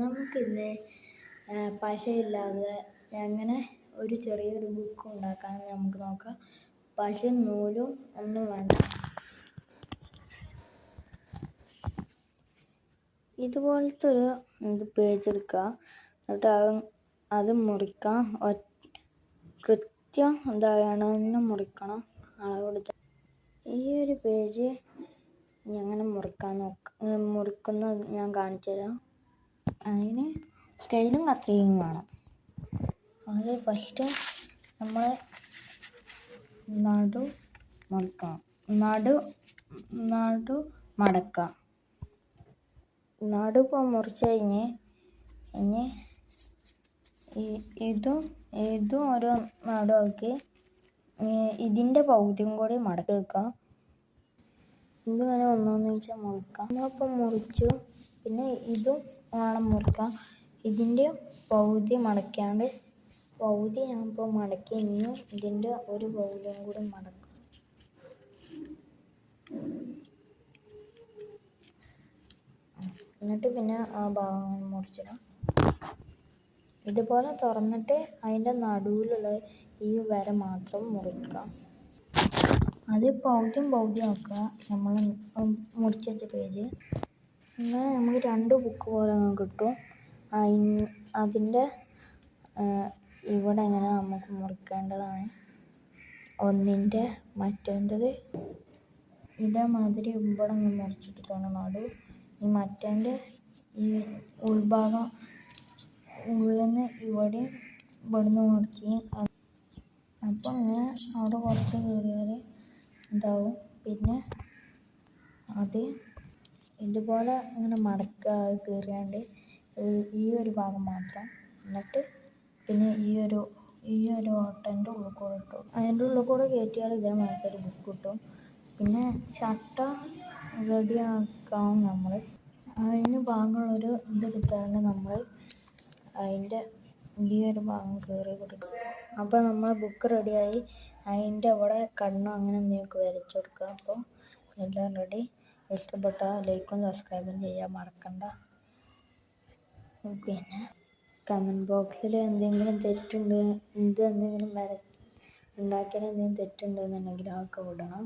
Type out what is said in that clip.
നമുക്കിന്ന് പശയില്ലാതെ എങ്ങനെ ഒരു ചെറിയൊരു ബുക്ക് ഉണ്ടാക്കാമെന്ന് നമുക്ക് നോക്കാം. പശയും നൂലും ഒന്നും വേണ്ട. ഇതുപോലത്തെ ഒരു പേജ് എടുക്കുക. എന്നിട്ട് അത് മുറിക്കാം. കൃത്യം എന്താണെന്ന് മുറിക്കണം. അളവെടുത്ത് ഈ ഒരു പേജ് എങ്ങനെ മുറിക്കുന്നത് ഞാൻ കാണിച്ചു തരാം. അതിന് സ്കെയിലും കത്രികയും വേണം. അത് ഫസ്റ്റ് നമ്മൾ നടു മടക്കാം. നടു മടക്കാം. നടു ഇപ്പോൾ മുറിച്ച് കഴിഞ്ഞ് ഇതും ഓരോ നടുവാക്കി ഇതിൻ്റെ പകുതിയും കൂടി മടക്കി വെക്കാം. ഇതിങ്ങനെ ഒന്നൊന്ന് വെച്ചാൽ മുറിക്കാം. നമ്മളിപ്പോൾ മുറിച്ചു. പിന്നെ ഇതും വേണം മുറിക്കാം. ഇതിൻ്റെ പകുതി മടക്കാണ്ട് പകുതി ഞാനിപ്പോൾ മടക്കി. ഇനിയും ഇതിൻ്റെ ഒരു പകുതിയും കൂടി മടക്കാം. എന്നിട്ട് പിന്നെ ആ ഭാഗം മുറിച്ചിടാം. ഇതുപോലെ തുറന്നിട്ട് അതിൻ്റെ നടുവിലുള്ള ഈ വര മാത്രം മുറിക്കാം. അത് പകുതിയും ആക്കുക. നമ്മൾ മുറിച്ച് വെച്ച പേജ് ഇങ്ങനെ നമുക്ക് 2 ബുക്ക് പോലെ കിട്ടും. അതിൻ്റെ ഇവിടെ ഇങ്ങനെ നമുക്ക് മുറിക്കേണ്ടതാണ്. ഒന്നിൻ്റെ മറ്റേണ്ടത് ഇതേമാതിരി ഇവിടെ നിന്ന് മുറിച്ചെടുത്താണ് നടു. ഈ മറ്റേൻ്റെ ഈ ഉൾഭാഗം ഉള്ളിൽ നിന്ന് ഇവിടുന്ന് മുറിച്ച് അപ്പോൾ ഇങ്ങനെ അവിടെ കുറച്ച് കീറിയാൽ ഉണ്ടാവും. പിന്നെ അത് ഇതുപോലെ ഇങ്ങനെ മടക്കുക. കീറിയാണ്ട് ഈ ഒരു ഭാഗം മാത്രം. എന്നിട്ട് പിന്നെ ഈ ഒരു ഓട്ടൻ്റെ ഉള്ളിൽ കൂടെ ഇട്ടു. അതിൻ്റെ ഉള്ളിൽ കൂടെ കയറ്റിയാൽ ഇതേമാതിരി ഒരു ബുക്ക് കിട്ടും. പിന്നെ ചട്ട റെഡിയാക്കാം. നമ്മൾ അതിന് ഭാഗമുള്ളൊരു ഇതെടുത്താണ് നമ്മൾ അതിൻ്റെ ഈ ഒരു ഭാഗം കീറി കൊടുക്കുക. അപ്പോൾ നമ്മൾ ബുക്ക് റെഡിയായി. അതിൻ്റെ അവിടെ കണ്ണോ അങ്ങനെ എന്തെങ്കിലുമൊക്കെ വരച്ചു കൊടുക്കുക. അപ്പോൾ എല്ലാം റെഡി. ഇഷ്ടപ്പെട്ടാൽ ലൈക്കും സബ്സ്ക്രൈബും ചെയ്യാൻ മറക്കണ്ട. പിന്നെ കമൻറ്റ് ബോക്സിൽ എന്തെങ്കിലും തെറ്റുണ്ട്, എന്തെങ്കിലും ഉണ്ടാക്കിയാൽ എന്തെങ്കിലും തെറ്റുണ്ടെന്നുണ്ടെങ്കിൽ അതൊക്കെ വിടണം.